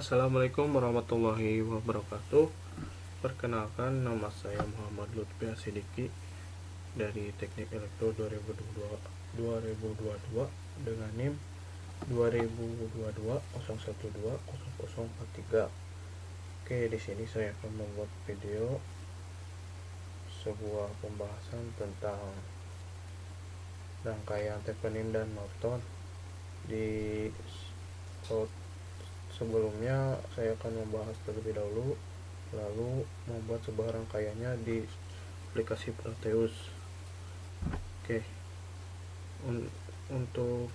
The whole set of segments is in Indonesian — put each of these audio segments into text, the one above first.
Assalamualaikum warahmatullahi wabarakatuh. Perkenalkan, nama saya Muhammad Lutfi Asidiki dari Teknik Elektro 2022 dengan NIM 2022 Oke, di sini saya akan membuat video sebuah pembahasan tentang rangkaian Thevenin dan Norton. Di Sebelumnya saya akan membahas terlebih dahulu, lalu membuat sebuah rangkaiannya di aplikasi Proteus. Oke, untuk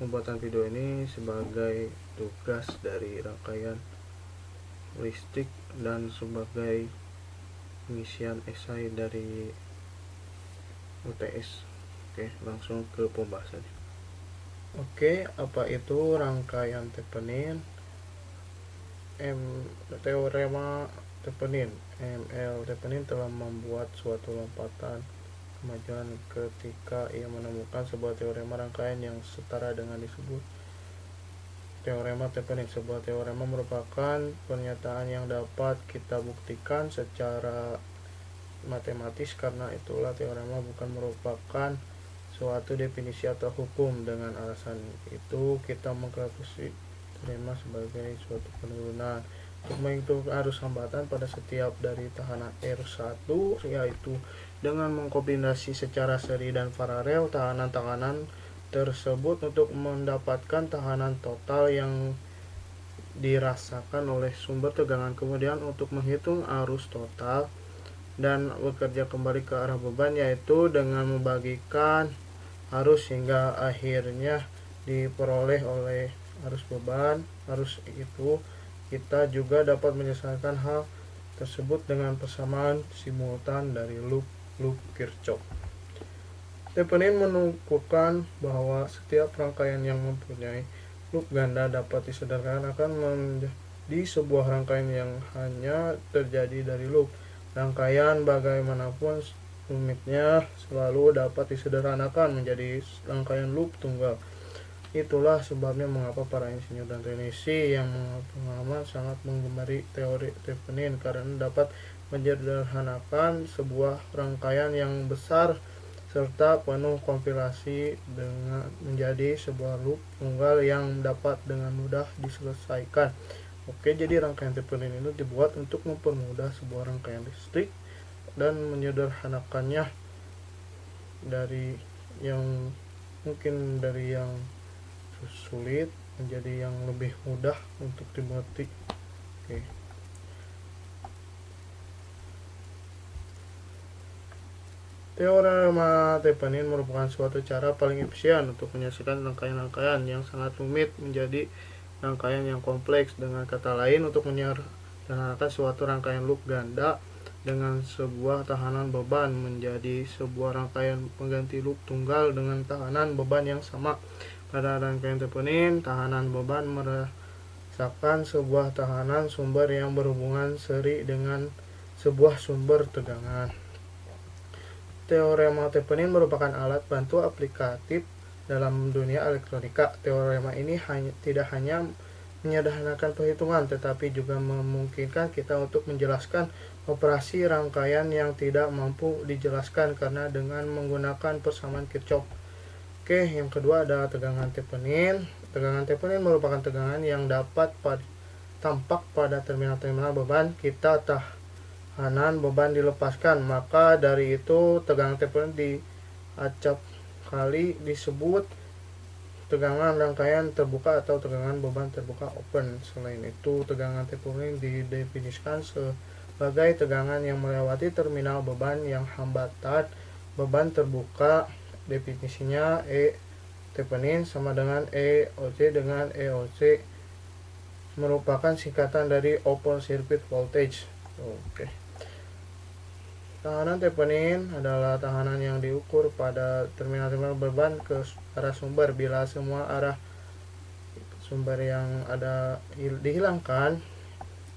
pembuatan video ini sebagai tugas dari rangkaian listrik dan sebagai pengisian esai dari UTS. Oke, langsung ke pembahasannya. Oke, apa itu rangkaian Thevenin? Teorema Thevenin. ML Thevenin telah membuat suatu lompatan kemajuan ketika ia menemukan sebuah teorema rangkaian yang setara dengan disebut teorema Thevenin. Sebuah teorema merupakan pernyataan yang dapat kita buktikan secara matematis, karena itulah teorema bukan merupakan suatu definisi atau hukum. Dengan alasan itu kita mengklasifikasi teorema sebagai suatu penurunan untuk menghitung arus hambatan pada setiap dari tahanan R1, yaitu dengan mengkombinasi secara seri dan paralel tahanan-tahanan tersebut untuk mendapatkan tahanan total yang dirasakan oleh sumber tegangan. Kemudian untuk menghitung arus total dan bekerja kembali ke arah beban, yaitu dengan membagikan arus hingga akhirnya diperoleh oleh arus beban. Arus itu kita juga dapat menyelesaikan hal tersebut dengan persamaan simultan dari loop Kirchhoff. Thevenin menunjukkan bahwa setiap rangkaian yang mempunyai loop ganda dapat disederhanakan menjadi sebuah rangkaian yang hanya terjadi dari loop. Rangkaian bagaimanapun rumitnya selalu dapat disederhanakan menjadi rangkaian loop tunggal. Itulah sebabnya mengapa para insinyur dan teknisi yang pengalaman sangat menggemari teori Thevenin, karena dapat menyederhanakan sebuah rangkaian yang besar serta penuh kompilasi dengan menjadi sebuah loop tunggal yang dapat dengan mudah diselesaikan. Oke, jadi rangkaian Thevenin itu dibuat untuk mempermudah sebuah rangkaian listrik dan menyederhanakannya dari yang sulit menjadi yang lebih mudah untuk dimengerti. Oke. Teorema Thevenin merupakan suatu cara paling efisien untuk menyelesaikan rangkaian-rangkaian yang sangat rumit menjadi rangkaian yang kompleks. Dengan kata lain, untuk menyederhanakan suatu rangkaian loop ganda dengan sebuah tahanan beban menjadi sebuah rangkaian pengganti loop tunggal dengan tahanan beban yang sama. Pada rangkaian Thevenin, tahanan beban merasakan sebuah tahanan sumber yang berhubungan seri dengan sebuah sumber tegangan. Teorema Thevenin merupakan alat bantu aplikatif dalam dunia elektronika. Teorema ini tidak hanya menyederhanakan perhitungan, tetapi juga memungkinkan kita untuk menjelaskan operasi rangkaian yang tidak mampu dijelaskan karena dengan menggunakan persamaan Kirchhoff. Oke, yang kedua ada tegangan Thevenin. Tegangan Thevenin merupakan tegangan yang dapat tampak pada terminal-terminal beban. Kita tahanan beban dilepaskan, maka dari itu tegangan Thevenin diacap kali disebut tegangan rangkaian terbuka atau tegangan beban terbuka open. Selain itu, tegangan Thevenin didefinisikan sebagai tegangan yang melewati terminal beban yang hambatan beban terbuka. Definisinya Thevenin sama dengan EOC, dengan EOC merupakan singkatan dari open circuit voltage. Oke. Tahanan Thevenin adalah tahanan yang diukur pada terminal-terminal beban ke arah sumber. Bila semua arah sumber yang ada dihilangkan,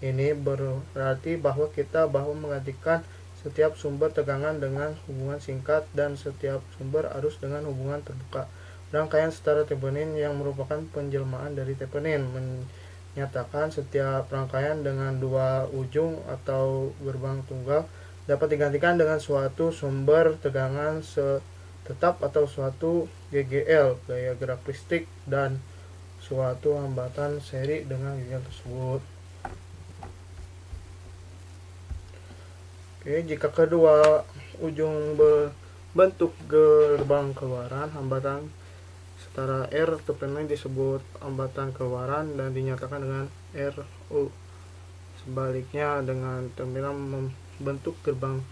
ini berarti bahwa kita menggantikan setiap sumber tegangan dengan hubungan singkat dan setiap sumber arus dengan hubungan terbuka. Rangkaian setara Thevenin yang merupakan penjelmaan dari Thevenin Nyatakan setiap rangkaian dengan dua ujung atau gerbang tunggal dapat digantikan dengan suatu sumber tegangan tetap atau suatu GGL gaya gerak listrik dan suatu hambatan seri dengan GGL tersebut. Oke, jika kedua ujung berbentuk gerbang keluaran, hambatan setara R terpenuhi disebut hambatan keluaran dan dinyatakan dengan RU. Sebaliknya, dengan terminal membentuk gerbang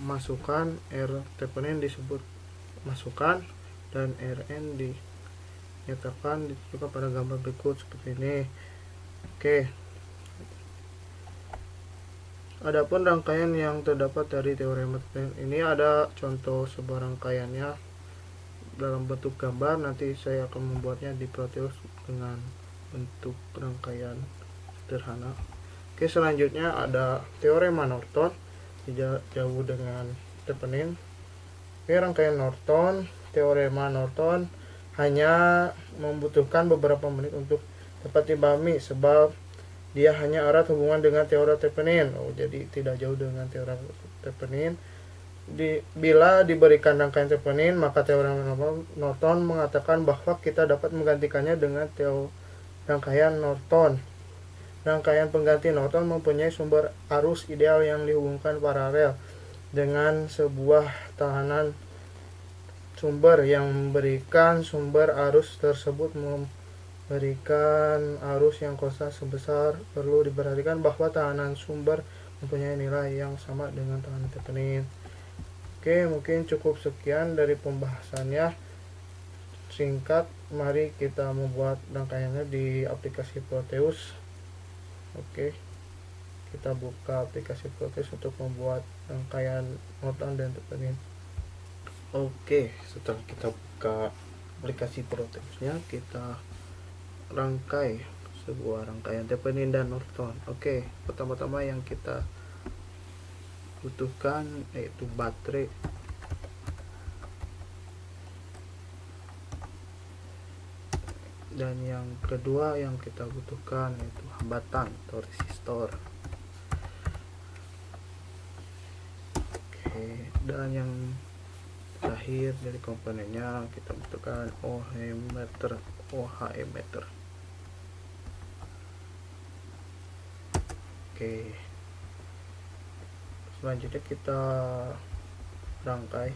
masukan, R terpenuhi disebut masukan dan RN dinyatakan ditunjukkan pada gambar berikut seperti ini. Oke. Adapun rangkaian yang terdapat dari teorema ini ada contoh sebuah rangkaiannya dalam bentuk gambar. Nanti saya akan membuatnya di Proteus dengan bentuk rangkaian sederhana. Oke, selanjutnya ada teorema Norton, tidak jauh dengan Thevenin. Oke, rangkaian Norton, teorema Norton hanya membutuhkan beberapa menit untuk dapat dipahami sebab dia hanya erat hubungan dengan teori Thevenin. Jadi tidak jauh dengan teori Thevenin. Bila diberikan rangkaian Thevenin, maka teori Norton mengatakan bahwa kita dapat menggantikannya dengan rangkaian Norton. Rangkaian pengganti Norton mempunyai sumber arus ideal yang dihubungkan paralel dengan sebuah tahanan sumber yang memberikan sumber arus tersebut berikan arus yang konstan sebesar. Perlu diperhatikan bahwa tahanan sumber mempunyai nilai yang sama dengan tahanan Thevenin. Oke, mungkin cukup sekian dari pembahasannya. Singkat, mari kita membuat rangkaiannya di aplikasi Proteus. Oke, kita buka aplikasi Proteus untuk membuat rangkaian Norton dan Thevenin. Oke, setelah kita buka aplikasi Proteusnya, kita rangkai sebuah rangkaian Thevenin dan Norton. Oke, pertama-tama yang kita butuhkan yaitu baterai. Dan yang kedua yang kita butuhkan yaitu hambatan atau resistor. Oke, dan yang terakhir dari komponennya kita butuhkan ohm meter. Oke, selanjutnya kita rangkai.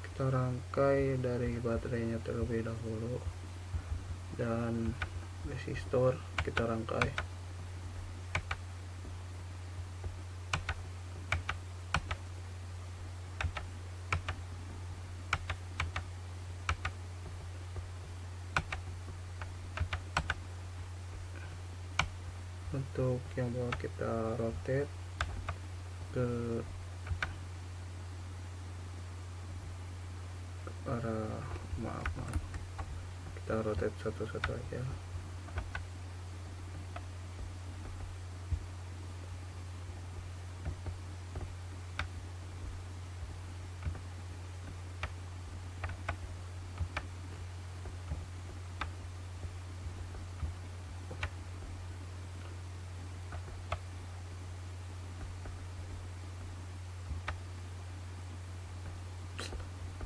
Kita rangkai dari baterainya terlebih dahulu dan resistor kita rangkai. Untuk yang bawah kita rotate ke arah maaf kita rotate satu-satu aja.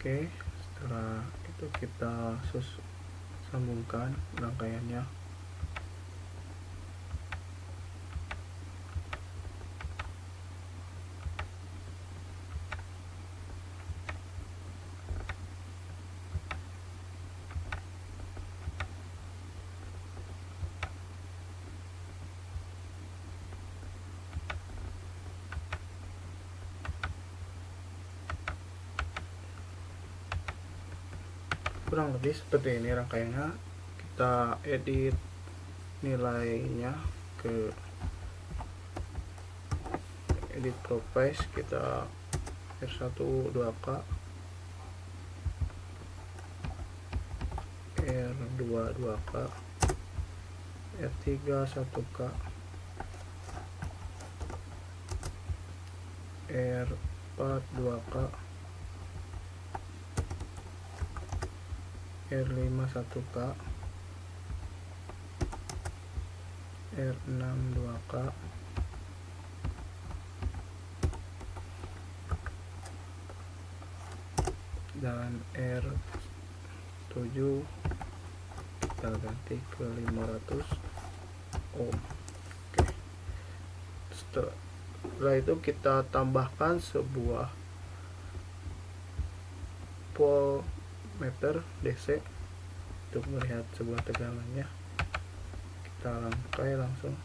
Oke, setelah itu kita sambungkan rangkaiannya. Kurang lebih seperti ini rangkaiannya. Kita edit nilainya ke edit properties, kita R1 2K, R2 2K, R3 1K, R4 2K, R5 1K, R6 2K, dan R7 kita ganti ke 500 ohm. Oke. Setelah itu kita tambahkan sebuah voltmeter DC untuk melihat sebuah tegangannya. Kita rangkai langsung.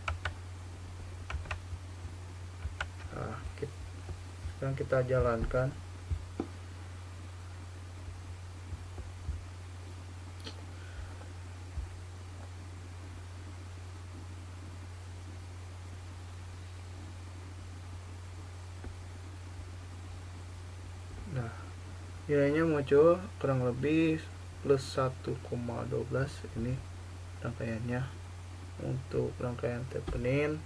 Nah, sekarang kita jalankan. Nah, nilainya muncul kurang lebih plus 1,12. Ini rangkaiannya untuk rangkaian Thevenin,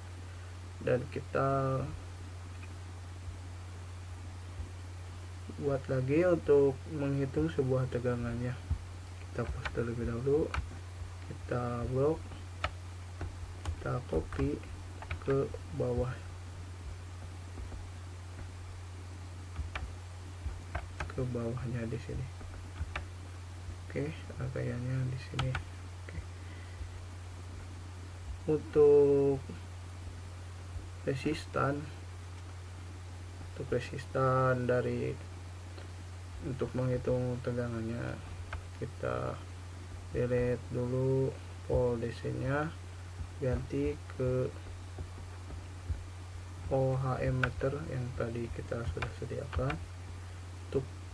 dan kita buat lagi untuk menghitung sebuah tegangannya. Kita post terlebih dahulu, kita blok, kita copy ke bawah, ke bawahnya di sini. Oke, rangkaiannya di sini. Oke. Untuk resistan dari untuk menghitung tegangannya, kita delete dulu volt DC nya, ganti ke OHM meter yang tadi kita sudah sediakan.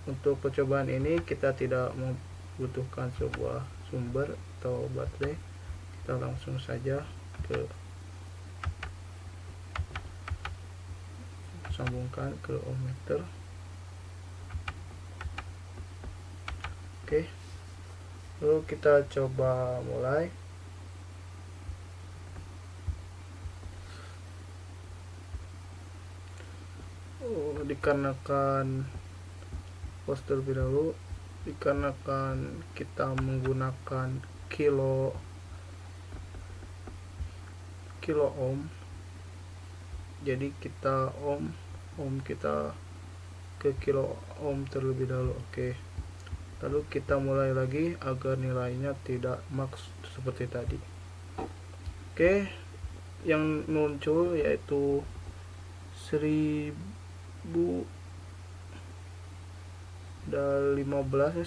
Untuk percobaan ini kita tidak membutuhkan sebuah sumber atau baterai, kita langsung saja sambungkan ke ohmmeter. Oke, lalu kita coba mulai. Dikarenakan poster dahulu, dikarenakan kita menggunakan kilo ohm, jadi kita ohm kita ke kilo ohm terlebih dahulu. Oke, lalu kita mulai lagi agar nilainya tidak max seperti tadi. Oke, yang muncul yaitu 1015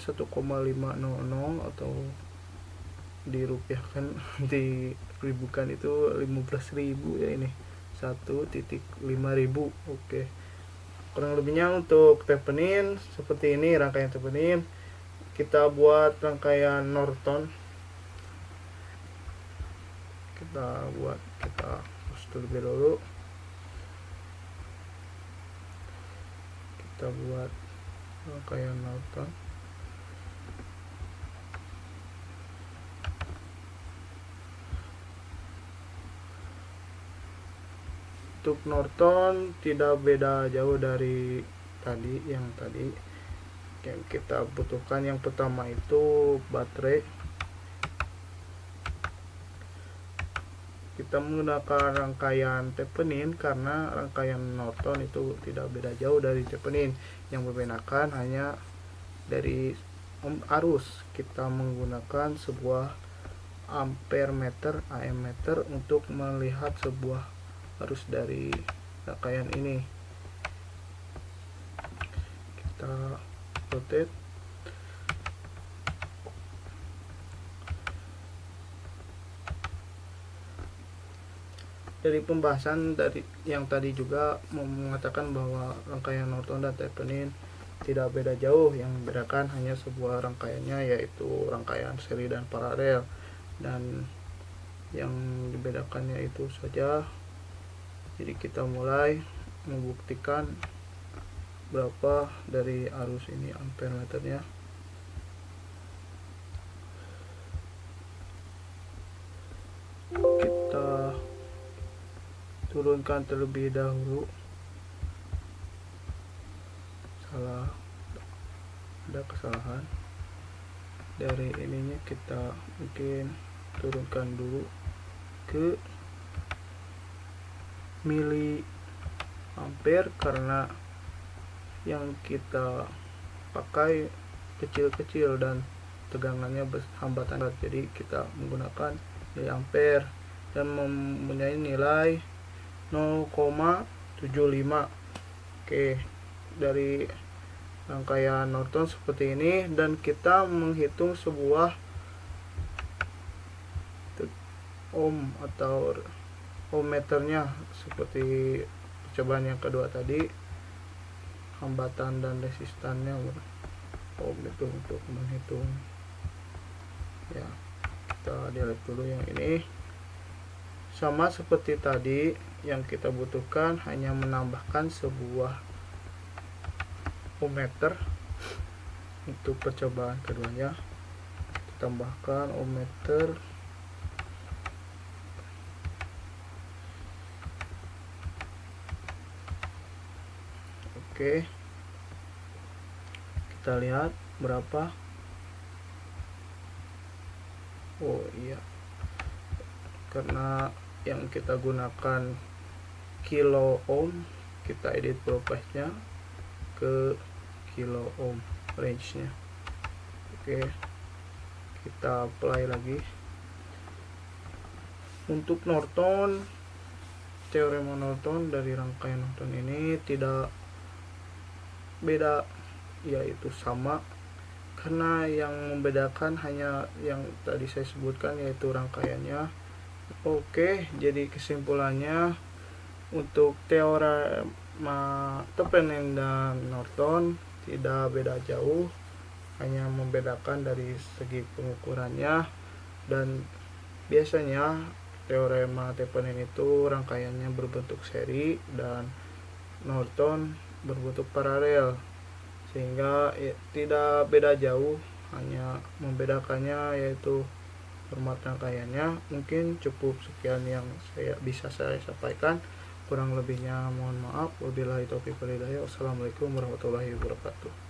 1,500 atau dirupiahkan diribukan itu 15.000 ya, ini 1,5000. Oke, kurang lebihnya untuk Thevenin seperti ini rangkaian Thevenin. Kita buat rangkaian Norton, kita post terlebih dahulu, kita buat rangkaian Norton. Untuk Norton tidak beda jauh dari yang tadi. Yang kita butuhkan yang pertama itu baterai. Kita menggunakan rangkaian Thevenin karena rangkaian Norton itu tidak beda jauh dari Thevenin. Yang membedakan hanya dari arus. Kita menggunakan sebuah ampere meter, AM meter untuk melihat sebuah arus dari rangkaian ini. Kita rotate. Dari pembahasan dari yang tadi juga mengatakan bahwa rangkaian Norton dan Thevenin tidak beda jauh, yang membedakan hanya sebuah rangkaiannya, yaitu rangkaian seri dan paralel, dan yang dibedakannya itu saja. Jadi kita mulai membuktikan berapa dari arus ini ampere meternya. Kita turunkan terlebih dahulu. Ada kesalahan. dari ininya kita mungkin turunkan dulu ke mili ampere karena yang kita pakai kecil-kecil dan tegangannya hambatan, jadi kita menggunakan mili ampere dan mempunyai nilai 0,75. Oke, dari rangkaian Norton seperti ini, dan kita menghitung sebuah ohm atau ohmmeternya seperti percobaan yang kedua tadi, hambatan dan resistannya ohm itu untuk menghitung ya. Kita delete dulu yang ini. Sama seperti tadi, yang kita butuhkan hanya menambahkan sebuah ohmmeter untuk percobaan keduanya. Kita tambahkan ohmmeter. Oke, kita lihat berapa. Oh iya, karena yang kita gunakan kilo ohm, kita edit profile-nya ke kilo ohm range-nya. Oke, kita apply lagi. Untuk Norton, teorema Norton dari rangkaian Norton ini tidak beda, yaitu sama, karena yang membedakan hanya yang tadi saya sebutkan, yaitu rangkaiannya. Oke, jadi kesimpulannya untuk teorema Thevenin dan Norton tidak beda jauh, hanya membedakan dari segi pengukurannya. Dan biasanya teorema Thevenin itu rangkaiannya berbentuk seri dan Norton berbentuk paralel, sehingga tidak beda jauh, hanya membedakannya yaitu format rangkaiannya. Mungkin cukup sekian yang bisa saya sampaikan, kurang lebihnya mohon maaf. Wabillahi taufiq wal hidayah. Wassalamualaikum warahmatullahi wabarakatuh.